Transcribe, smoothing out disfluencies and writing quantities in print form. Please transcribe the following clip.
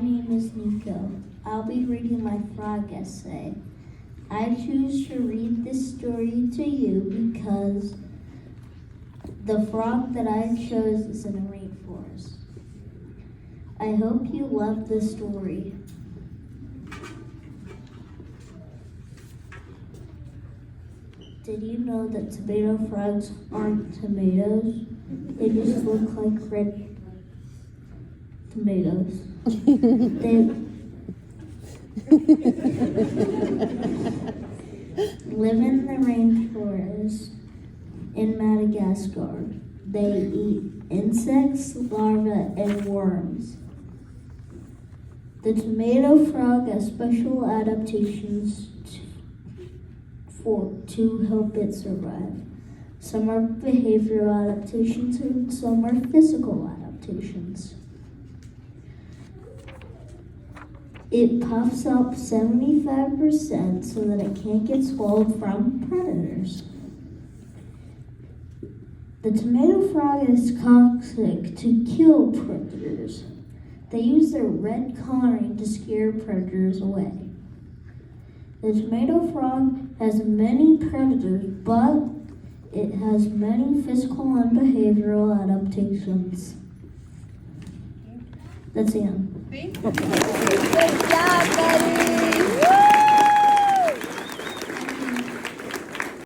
name is Nico. I'll be reading my frog essay. I choose to read this story to you because the frog that I chose is in a rainforest. I hope you love the story. Did you know that tomato frogs aren't tomatoes? They just look like red tomatoes. They live in the rainforest in Madagascar. They eat insects, larvae, and worms. The tomato frog has special adaptations to help it survive. Some are behavioral adaptations and some are physical adaptations. It puffs up 75% so that it can't get swallowed from predators. The tomato frog is toxic to kill predators. They use their red coloring to scare predators away. The tomato frog has many predators, but it has many physical and behavioral adaptations. That's the end. Good job, buddy!